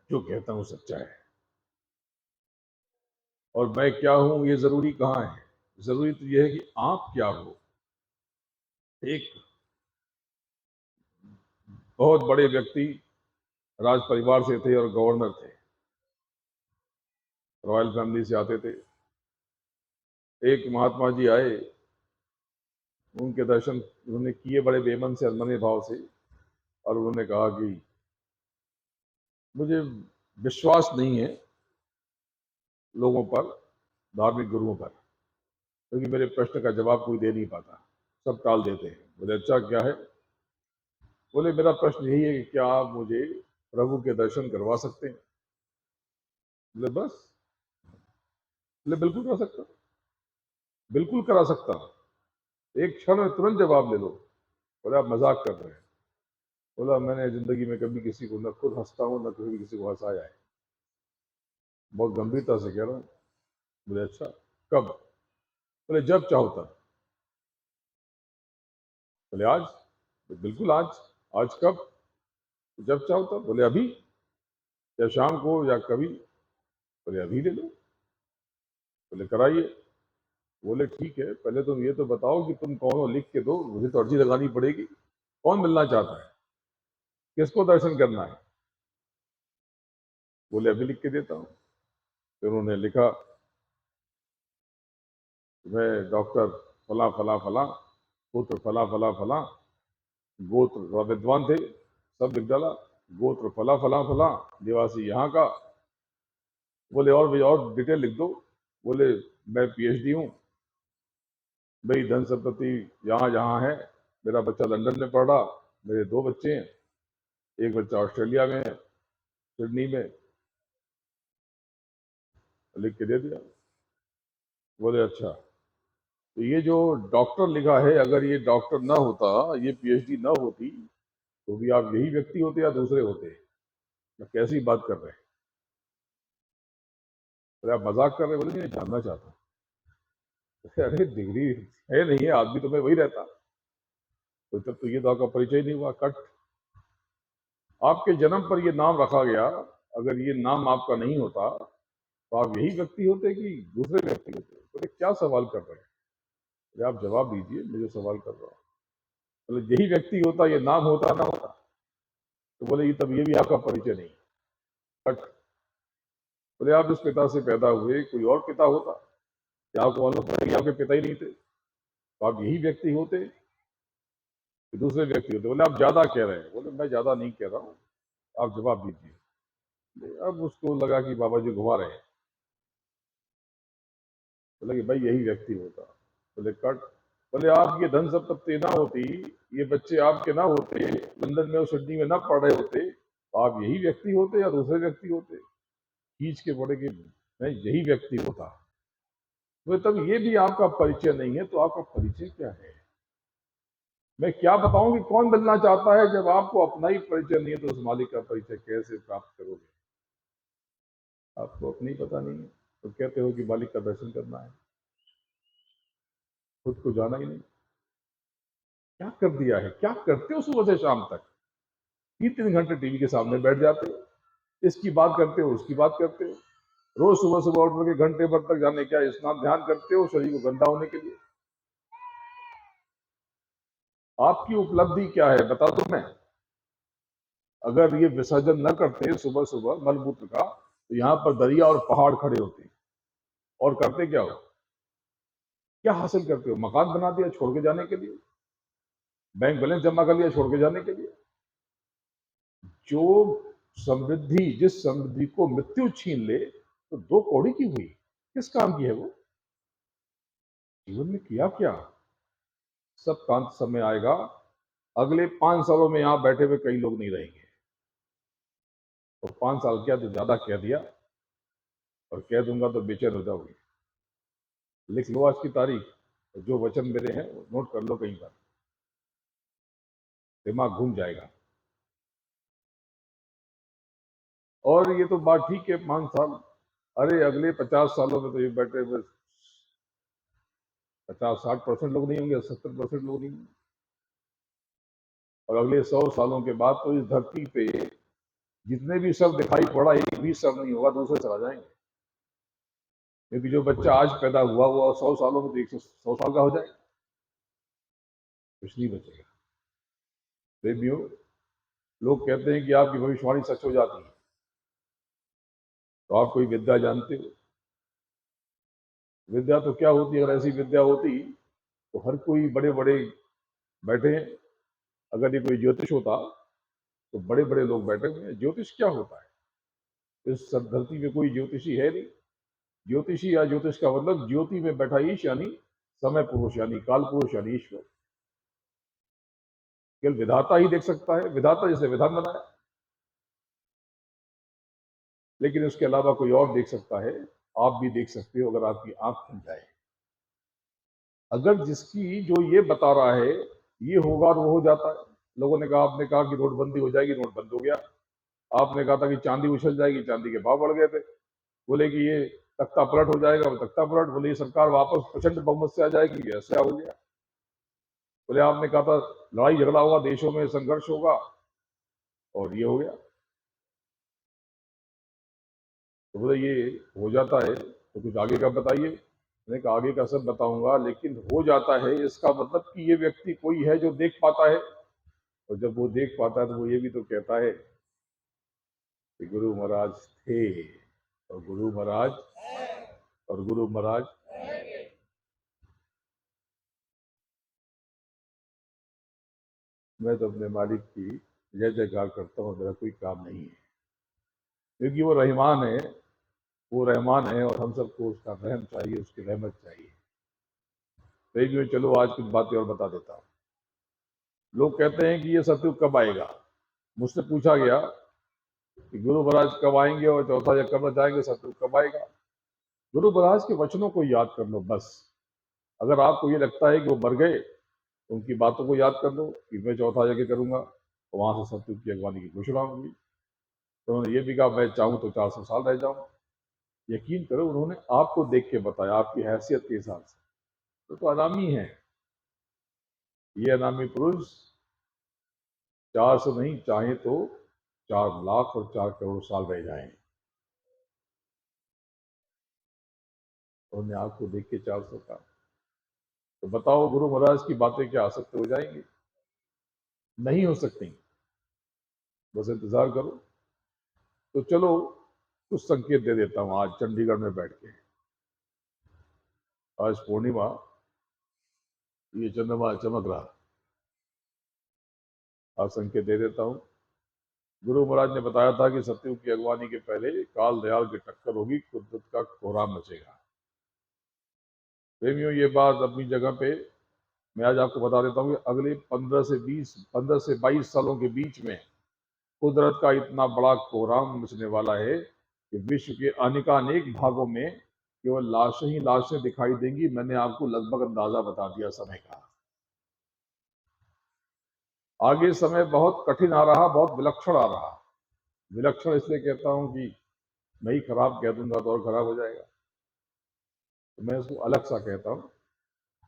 जो कहता हूँ सच्चा है। और मैं क्या हूं ये जरूरी कहाँ है, जरूरी तो यह है कि आप क्या हो। एक बहुत बड़े व्यक्ति राज परिवार से थे और गवर्नर थे, रॉयल फैमिली से आते थे। एक महात्मा जी आए, उनके दर्शन उन्होंने किए बड़े बेमन से, अनमने भाव से, और उन्होंने कहा कि मुझे विश्वास नहीं है लोगों पर, धार्मिक गुरुओं पर, क्योंकि मेरे प्रश्न का जवाब कोई दे नहीं पाता, सब टाल देते हैं। बोले अच्छा क्या है? बोले मेरा प्रश्न यही है कि क्या आप मुझे प्रभु के दर्शन करवा सकते हैं? बोले बस? बोले बिल्कुल करा सकता, बिल्कुल करा सकता, एक क्षण में तुरंत जवाब ले लो। बोले आप मजाक कर रहे हैं। बोला मैंने जिंदगी में कभी किसी को न खुद हंसता हूँ न कभी किसी को हंसाया है। बहुत गंभीरता से कह रहा हूँ। बोले अच्छा कब? बोले जब चाहो तब। बोले आज? बोले, बिल्कुल आज। आज कब? जब चाहो तब। बोले अभी, या शाम को, या कभी? बोले अभी ले लो। बोले कराइए। बोले ठीक है, पहले तुम ये तो बताओ कि तुम कौन हो, लिख के दो, मुझे तो अर्जी लगानी पड़ेगी। कौन मिलना चाहता है, किसको दर्शन करना है? बोले अभी लिख के देता हूँ। फिर उन्होंने लिखा, मैं डॉक्टर फला फला फला, पुत्र फला फला फला, गोत्र विद्वान थे, सब लिख डाला, गोत्र फला फला फला, निवासी यहाँ का। बोले और डिटेल लिख दो। बोले मैं पीएचडी हूँ, मेरी धन संपत्ति यहाँ यहाँ है, मेरा बच्चा लंदन में पढ़ रहा, मेरे 2 बच्चे हैं, एक बच्चा ऑस्ट्रेलिया में है, सिडनी में। लिख के दे दिया। बोले अच्छा, तो ये जो डॉक्टर लिखा है, अगर ये डॉक्टर ना होता, ये पीएचडी ना होती, तो भी आप यही व्यक्ति होते या दूसरे होते? मैं कैसी बात कर रहे हैं? बोले आप मजाक कर रहे हैं? बोले नहीं, जानना चाहता हूं। अरे डिग्री है नहीं है, आदमी तो मैं वही रहता, तो तब तो ये तो आपका परिचय नहीं हुआ। कट, आपके जन्म पर ये नाम रखा गया, अगर ये नाम आपका नहीं होता तो आप यही व्यक्ति होते कि दूसरे व्यक्ति होते? बोले क्या सवाल कर रहे हैं? बोले, आप जवाब दीजिए, मैं जो सवाल कर रहा हूँ। बोले यही व्यक्ति होता, ये नाम होता ना होता? तो बोले ये तब ये भी आपका परिचय नहीं। कट। बोले आप जिस पिता से पैदा हुए, कोई और पिता होता, क्या आपको मालूम पड़ा कि आपके पिता ही नहीं थे, तो आप यही व्यक्ति होते कि दूसरे व्यक्ति होते? बोले आप ज्यादा कह रहे हैं। बोले मैं ज्यादा नहीं कह रहा हूँ, आप जवाब दीजिए। अब उसको लगा कि बाबा जी घुमा रहे हैं। बोले कि भाई यही व्यक्ति होता। बोले कट। बोले आपकी धन संपत्ति ना होती, ये बच्चे आपके ना होते, लंदन में और सिडनी में ना पढ़ रहे होते, तो आप यही व्यक्ति होते या दूसरे व्यक्ति होते? खींच के पड़े कि मैं यही व्यक्ति होता। तो तब ये भी आपका परिचय नहीं है, तो आपका परिचय क्या है? मैं क्या बताऊं कि कौन बनना चाहता है? जब आपको अपना ही परिचय नहीं है, तो उस मालिक का परिचय कैसे प्राप्त करोगे? आपको अपनी पता नहीं है। तो कहते हो कि मालिक का दर्शन करना है, खुद को जाना ही नहीं। क्या कर दिया है, क्या करते हो सुबह से शाम तक? 3-3 घंटे टीवी के सामने बैठ जाते हो, इसकी बात करते हो, उसकी बात करते हो। रोज सुबह सुबह उठ के घंटे भर तक जाने क्या स्नान ध्यान करते हो शरीर को गंदा होने के लिए? आपकी उपलब्धि क्या है बता दो मैं। अगर ये विसर्जन न करते सुबह सुबह मलमूत्र का, तो यहाँ पर दरिया और पहाड़ खड़े होते। और करते क्या हो, क्या हासिल करते हो? मकान बना दिया छोड़ के जाने के लिए, बैंक बैलेंस जमा कर लिया छोड़ के जाने के लिए। जो समृद्धि, जिस समृद्धि को मृत्यु छीन ले तो दो कौड़ी की हुई, किस काम की है वो? जीवन में किया क्या? सब का अंत समय आएगा। अगले 5 सालों में यहां बैठे हुए कई लोग नहीं रहेंगे। और 5 साल क्या तो ज्यादा कह दिया, और कह दूंगा तो बेचैन हो जाओगे। लिख लो आज की तारीख, जो वचन मेरे हैं वो नोट कर लो कहीं पर, दिमाग घूम जाएगा। और ये तो बात ठीक है 5 साल, अरे अगले 50 सालों में तो ये बैठे हुए 50-60% लोग नहीं होंगे, 70% लोग नहीं होंगे। और अगले 100 सालों के बाद तो इस धरती पे जितने भी सब दिखाई पड़ा एक भी सब नहीं होगा, दूसरे चला जाएंगे। क्योंकि जो बच्चा आज पैदा हुआ वो 100 सालों में तो 100 साल का हो जाएगा, कुछ नहीं बचेगा। प्रेमियों, लोग कहते हैं कि आपकी भविष्यवाणी सच हो जाती है। तो आप कोई विद्या जानते हो? विद्या तो क्या होती है? अगर ऐसी विद्या होती तो हर कोई बड़े बड़े बैठे हैं। अगर ये कोई ज्योतिष होता तो बड़े बड़े लोग बैठे हुए हैं। ज्योतिष क्या होता है? इस सब धरती में कोई ज्योतिषी है नहीं। ज्योतिषी या ज्योतिष का मतलब ज्योति में बैठा ईश, यानी समय पुरुष, यानी काल पुरुष, यानी ईश्वर। केवल विधाता ही देख सकता है, विधाता जिसे विधान बनाया। लेकिन उसके अलावा कोई और देख सकता है। आप भी देख सकते हो अगर आपकी आंख खुल जाए। अगर जिसकी जो ये बता रहा है ये होगा और वो हो जाता है। लोगों ने कहा, आपने कहा कि नोटबंदी हो जाएगी, नोट बंद हो गया। आपने कहा था कि चांदी उछल जाएगी, चांदी के भाव बढ़ गए थे। बोले कि ये तख्ता पलट हो जाएगा, वो तख्ता पलट। बोले ये सरकार वापस प्रचंड बहुमत से आ जाएगी, ऐसा हो गया। बोले आपने कहा था लड़ाई झगड़ा होगा, देशों में संघर्ष होगा, और ये हो गया। तो बोले ये हो जाता है तो कुछ आगे का बताइए। मैंने कहा आगे का सब बताऊंगा, लेकिन हो जाता है इसका मतलब कि ये व्यक्ति कोई है जो देख पाता है। और जब वो देख पाता है तो वो ये भी तो कहता है कि गुरु महाराज थे, और गुरु महाराज, और गुरु महाराज। मैं तो अपने मालिक की जय जयकार करता हूँ, मेरा कोई काम नहीं है, क्योंकि वो रहमान है। वो रहमान है और हम सबको उसका रहम चाहिए, उसकी रहमत चाहिए। तो चलो आज कुछ बातें और बता देता हूँ। लोग कहते हैं कि ये सत्युग कब आएगा। मुझसे पूछा गया कि गुरु महाराज कब आएंगे और चौथा जग कब जाएंगे, सत्युग कब आएगा। गुरु महाराज के वचनों को याद कर लो बस। अगर आपको ये लगता है कि वो मर गए तो उनकी बातों को याद कर लो कि मैं चौथा यज्ञ करूंगा तो वहां से सत्युग की अगवानी की घोषणा होगी। तो उन्होंने ये भी कहा मैं चाहूँ तो 400 साल रह जाऊं। यकीन करो उन्होंने आपको देख के बताया, आपकी हैसियत के हिसाब से। तो अनामी है ये, अनामी पुरुष 400 नहीं, चाहे तो 4 लाख और 4 करोड़ साल रह जाएं। उन्होंने आपको देख के 400 का। तो बताओ गुरु महाराज की बातें क्या असत्य हो जाएंगी? नहीं हो सकती। बस इंतजार करो। तो चलो कुछ संकेत दे देता हूं आज चंडीगढ़ में बैठ के। आज पूर्णिमा, ये चंद्रमा चमक रहा। आज संकेत दे देता हूं। गुरु महाराज ने बताया था कि सत्युग की अगवानी के पहले काल दयाल की टक्कर होगी, कुदरत का कोहराम मचेगा। प्रेमियों, ये बात अपनी जगह पे। मैं आज आपको बता देता हूँ कि अगले 15 से 22 सालों के बीच में कुदरत का इतना बड़ा कोहराम मचने वाला है कि विश्व के अनेकानेक भागों में केवल लाशें ही लाशें दिखाई देंगी। मैंने आपको लगभग अंदाजा बता दिया समय का। आगे समय बहुत कठिन आ रहा, बहुत विलक्षण आ रहा। विलक्षण इसलिए कहता हूं कि मैं ही खराब कह दूंगा तो और खराब हो जाएगा। तो मैं इसको अलग सा कहता हूँ,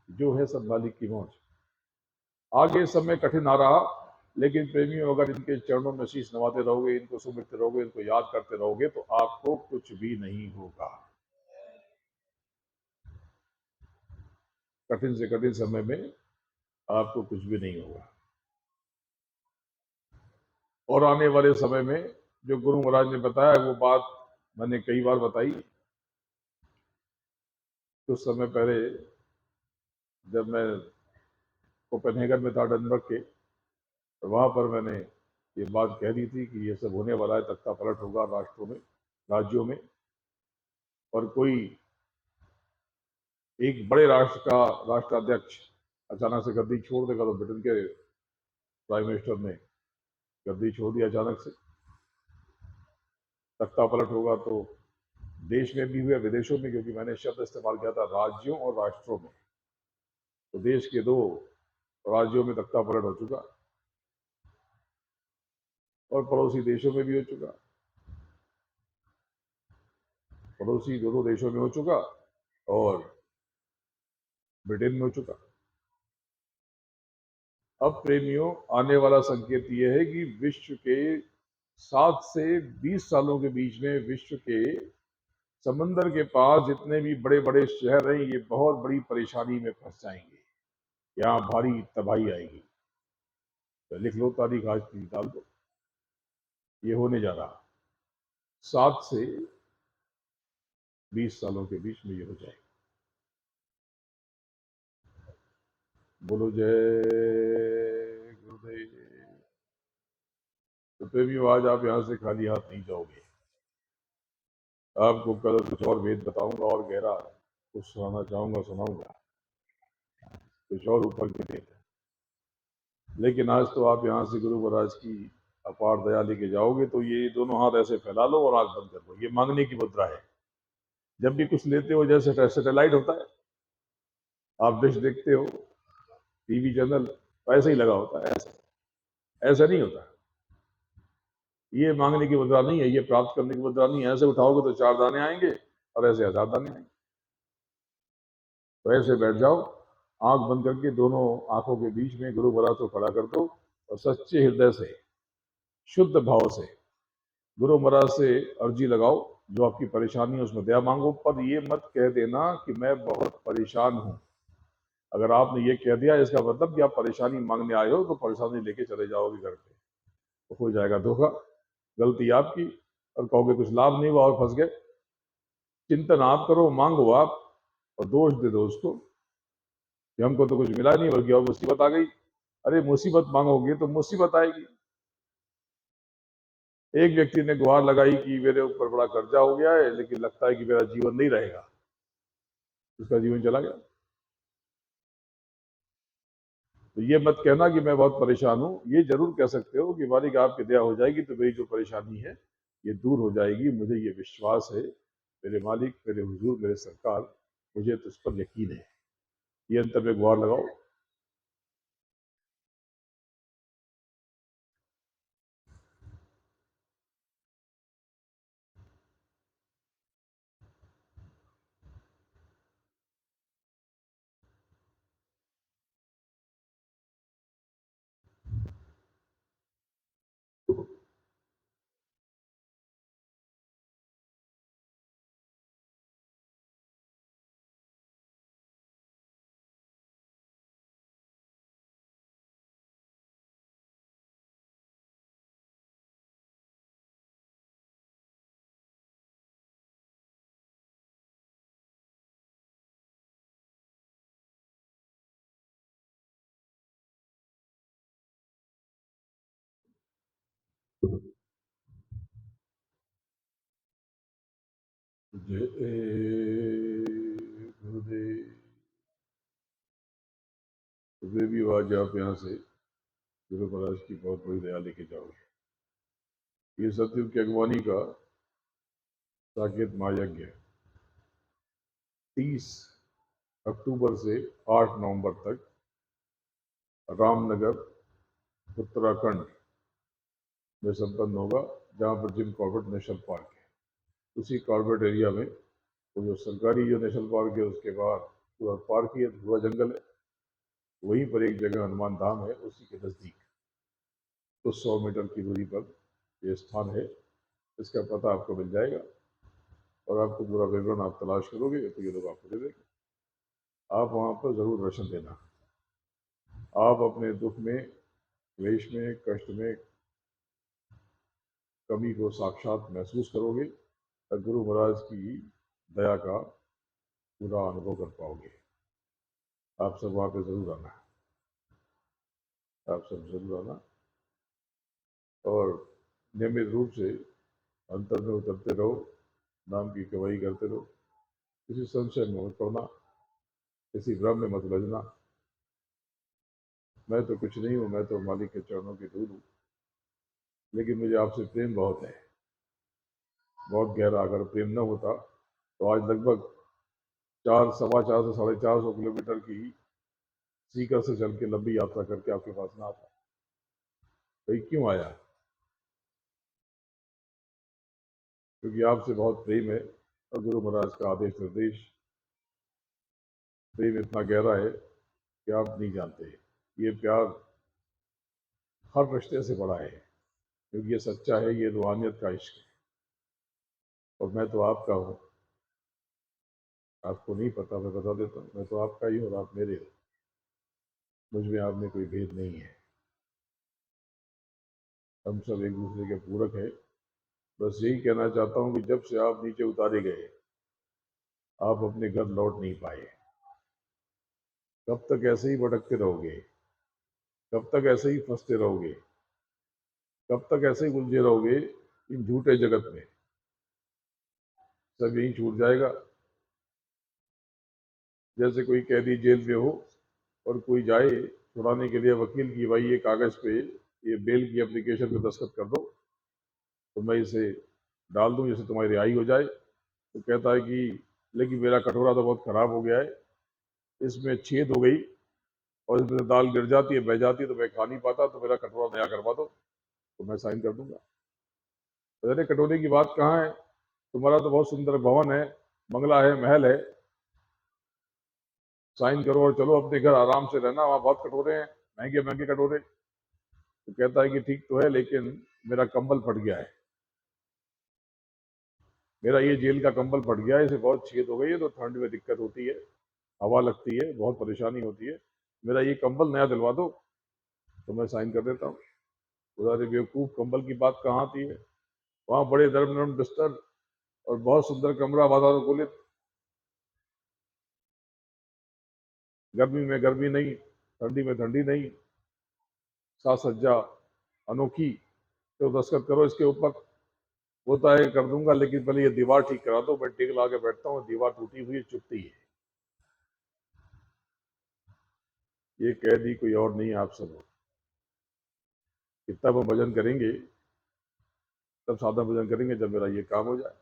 जो है सब मालिक की मौज। आगे समय कठिन आ रहा, लेकिन प्रेमियों अगर इनके चरणों में शीश नवाते रहोगे, इनको सुमिरते रहोगे, इनको याद करते रहोगे, तो आपको कुछ भी नहीं होगा। कठिन से कठिन समय में आपको कुछ भी नहीं होगा। और आने वाले समय में जो गुरु महाराज ने बताया, वो बात मैंने कई बार बताई। कुछ समय पहले जब मैं कोपेनहेगन में था, डेनमार्क के, तो वहां पर मैंने ये बात कह दी थी कि ये सब होने वाला है, तख्ता पलट होगा राष्ट्रों में, राज्यों में। और कोई एक बड़े राष्ट्र का राष्ट्राध्यक्ष अचानक से गद्दी छोड़ देगा, तो ब्रिटेन के प्राइम मिनिस्टर ने गद्दी छोड़ दिया अचानक से, तख्ता पलट होगा। तो देश में भी हुआ, विदेशों में, क्योंकि मैंने शब्द इस्तेमाल किया था राज्यों और राष्ट्रों में। तो देश के 2 राज्यों में तख्ता पलट हो चुका, और पड़ोसी देशों में भी हो चुका। पड़ोसी 2 देशों में हो चुका, और ब्रिटेन में हो चुका। अब प्रेमियों, आने वाला संकेत यह है कि विश्व के 7 से 20 सालों के बीच में विश्व के समंदर के पास जितने भी बड़े बड़े शहर हैं, ये बहुत बड़ी परेशानी में फंस जाएंगे। यहाँ भारी तबाही आएगी। तो लिख लो, तारीख आज की डाल दो, ये होने जा रहा। 7 से 20 सालों के बीच में ये हो जाएगा। बोलो जय गुरुदेव। तो प्रेमियों, आज आप यहाँ से खाली हाथ नहीं जाओगे। आपको कल कुछ और वेद बताऊंगा, और गहरा कुछ सुनाना चाहूंगा, सुनाऊंगा कुछ और ऊपर की वेद। लेकिन आज तो आप यहाँ से गुरु महाराज की अपार दया लेके जाओगे, तो ये दोनों हाथ ऐसे फैला लो और आंख बंद कर लो। ये मांगने की मुद्रा है। जब भी कुछ लेते हो, जैसे सैटेलाइट होता है, आप डिश देखते हो, टीवी चैनल, ऐसे ही लगा होता है, ऐसा नहीं होता। ये मांगने की मुद्रा नहीं है, ये प्राप्त करने की मुद्रा नहीं है। ऐसे उठाओगे तो 4 दाने आएंगे, और ऐसे 1000 दाने आएंगे। तो ऐसे बैठ जाओ, आंख बंद करके, दोनों आंखों के बीच में गुरु महाराज को खड़ा कर दो, और सच्चे हृदय से, शुद्ध भाव से गुरु महाराज से अर्जी लगाओ। जो आपकी परेशानी है उसमें दया मांगो, पर ये मत कह देना कि मैं बहुत परेशान हूं। अगर आपने ये कह दिया, इसका मतलब कि आप परेशानी मांगने आए हो, तो परेशानी लेके चले जाओगे घर पे, तो हो जाएगा धोखा, गलती आपकी, और कहोगे कुछ लाभ नहीं हुआ और फंस गए। चिंतन आप करो, मांगो आप, और दोष दे दो उसको कि हमको तो कुछ मिला नहीं, बल्कि और मुसीबत आ गई। अरे मुसीबत मांगोगे तो मुसीबत आएगी। एक व्यक्ति ने गुहार लगाई कि मेरे ऊपर बड़ा कर्जा हो गया है, लेकिन लगता है कि मेरा जीवन नहीं रहेगा। उसका जीवन चला गया। तो ये मत कहना कि मैं बहुत परेशान हूं। ये जरूर कह सकते हो कि मालिक आपकी दया हो जाएगी तो मेरी जो परेशानी है ये दूर हो जाएगी, मुझे ये विश्वास है, मेरे मालिक, मेरे हुजूर, मेरे सरकार, मुझे तुझ पर यकीन है। ये अंतर में गुहार लगाओ। जय गुरुदेव। तुम्हें भी आज आप यहाँ से गुरु महाराज की बहुत बड़ी दया लेके जाओगे। ये सतयुग की अगवानी का साकेत महायज्ञ 30 अक्टूबर से 8 नवंबर तक रामनगर, उत्तराखंड में संपन्न होगा, जहाँ पर जिम कॉर्बेट नेशनल पार्क है। उसी कॉर्बेट एरिया में वो जो सरकारी जो नेशनल पार्क है उसके बाहर पूरा पार्क ही है, पूरा जंगल है। वहीं पर एक जगह हनुमान धाम है, उसी के नज़दीक कुछ 100 मीटर की दूरी पर ये स्थान है। इसका पता आपको मिल जाएगा और आपको पूरा विवरण आप तलाश करोगे तो ये लोग आपको दे देंगे। आप वहाँ पर ज़रूर दर्शन देना। आप अपने दुख में, क्लेश में, कष्ट में, कमी को साक्षात महसूस करोगे और गुरु महाराज की दया का पूरा अनुभव कर पाओगे। आप सब वहाँ पे ज़रूर आना, आप सब ज़रूर आना और नियमित रूप से अंतर में उतरते रहो, नाम की कमाई करते रहो। किसी संशय में मत पड़ना, किसी भ्रम में मत बजना। मैं तो कुछ नहीं हूँ, मैं तो मालिक के चरणों की धूल हूँ, लेकिन मुझे आपसे प्रेम बहुत है, बहुत गहरा। अगर प्रेम न होता तो आज लगभग 4, 4.25 से 450 किलोमीटर की सीकर से चल के लंबी यात्रा करके आपके पास ना आता। भाई क्यों आया? क्योंकि आपसे बहुत प्रेम है और गुरु महाराज का आदेश निर्देश, प्रेम इतना गहरा है कि आप नहीं जानते। ये प्यार हर रिश्ते से बड़ा है, क्योंकि ये सच्चा है, ये रूहानियत का इश्क है। और मैं तो आपका हूँ, आपको नहीं पता, मैं बता देता हूँ, मैं तो आपका ही हूँ और आप मेरे हो। मुझ में आप में कोई भेद नहीं है, हम सब एक दूसरे के पूरक हैं। बस यही कहना चाहता हूँ कि जब से आप नीचे उतारे गए, आप अपने घर लौट नहीं पाए। कब तक ऐसे ही भटकते रहोगे? कब तक ऐसे ही फंसते रहोगे? कब तक ऐसे ही उलझे रहोगे इन झूठे जगत में? सब यही छूट जाएगा। जैसे कोई कैदी जेल में हो और कोई जाए छुड़ाने के लिए वकील की, भाई ये कागज पे ये बेल की एप्लीकेशन पे दस्तखत कर दो तो मैं इसे डाल दूं, जैसे तुम्हारी रिहाई हो जाए। तो कहता है कि लेकिन मेरा कटोरा तो बहुत खराब हो गया है, इसमें छेद हो गई और इसमें दाल गिर जाती है, बह जाती है, तो मैं खा नहीं पाता, तो मेरा कटोरा नया करवा दो तो मैं साइन कर दूंगा। तो अरे कटोरे की बात कहाँ है? तुम्हारा तो बहुत सुंदर भवन है, बंगला है, महल है, साइन करो और चलो अपने घर आराम से रहना, वहाँ बहुत कटोरे हैं, महंगे महंगे कटोरे। तो कहता है कि ठीक तो है, लेकिन मेरा कंबल फट गया है, मेरा ये जेल का कंबल फट गया है, इसे बहुत छेद हो गई है, तो ठंड में दिक्कत होती है, हवा लगती है, बहुत परेशानी होती है, मेरा ये कंबल नया दिलवा दो तो मैं साइन कर देता हूँ। बोला अरे बेवकूफ़, कंबल की बात कहाँ आती है? वहाँ बड़े नरम नरम बिस्तर और बहुत सुंदर कमरा, वातानुकूलित, गर्मी में गर्मी नहीं, ठंडी में ठंडी नहीं, साज सज्जा अनोखी, तो दस्तखत करो इसके ऊपर। होता है कर दूंगा, लेकिन पहले ये दीवार ठीक करा दो, मैं टेक ला के बैठता हूँ, दीवार टूटी हुई चुभती है। ये कैदी कोई और नहीं, आप सब हो। कि तब हम भजन करेंगे, तब साधना भजन करेंगे जब मेरा ये काम हो जाए।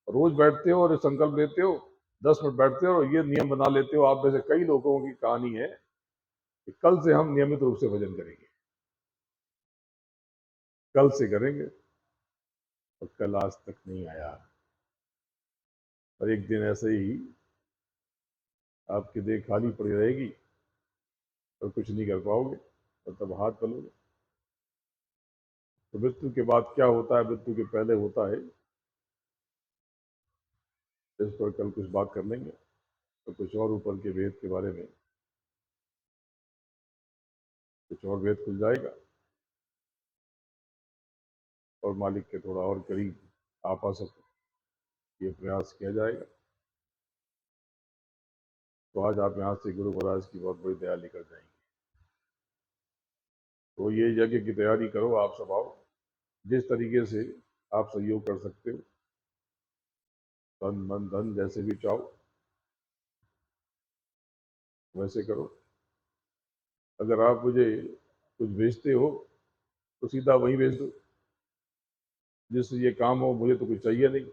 रोज बैठते हो और संकल्प लेते हो, 10 मिनट बैठते हो और ये नियम बना लेते हो। आप में से कई लोगों की कहानी है कि कल से हम नियमित रूप से भजन करेंगे, कल से करेंगे, और कल आज तक नहीं आया। और एक दिन ऐसे ही आपकी देह खाली पड़ी रहेगी और कुछ नहीं कर पाओगे, और तब हाथ पलोगे। तो मृत्यु के बाद क्या होता है, मृत्यु के पहले होता है, इस पर कल कुछ बात कर लेंगे। तो कुछ और ऊपर के वेद के बारे में कुछ और वेद खुल जाएगा और मालिक के थोड़ा और करीब आप आ सके, ये प्रयास किया जाएगा। तो आज आप यहाँ से गुरु महाराज की बहुत बड़ी दया लेकर जाएंगे। तो ये यज्ञ की तैयारी करो, आप सब आओ, जिस तरीके से आप सहयोग कर सकते हो, तन मन धन जैसे भी चाहो वैसे करो। अगर आप मुझे कुछ भेजते हो तो सीधा वहीं भेज दो जिससे ये काम हो। मुझे तो कुछ चाहिए नहीं,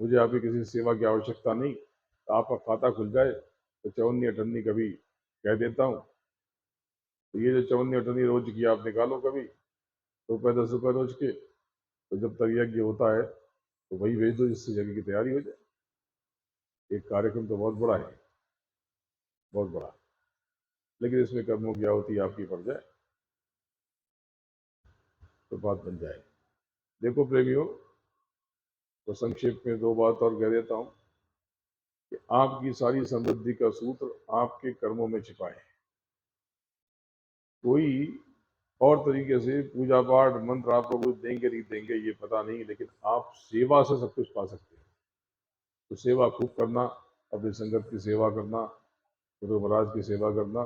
मुझे आपकी किसी सेवा की आवश्यकता नहीं। तो आपका खाता खुल जाए तो चवन्नी अठन्नी कभी कह देता हूँ। तो ये जो चवन्नी अठन्नी रोज की आप निकालो, कभी ₹2 10 रोज के, तो जब तक यज्ञ होता है तो वही भेज दो जिससे यज्ञ की तैयारी हो जाए। एक कार्यक्रम तो बहुत बड़ा है, बहुत बड़ा, लेकिन इसमें कर्मों की आहुति आपकी पड़ जाए तो बात बन जाए। देखो प्रेमियों, तो संक्षेप में दो बात और कह देता हूं कि आपकी सारी समृद्धि का सूत्र आपके कर्मों में छिपा है। कोई और तरीके से पूजा पाठ मंत्र आपको कुछ देंगे नहीं देंगे ये पता नहीं, लेकिन आप सेवा से सब कुछ पा सकते हैं। तो सेवा खूब करना, अपनी संगत की सेवा करना, गुरु महाराज की सेवा करना,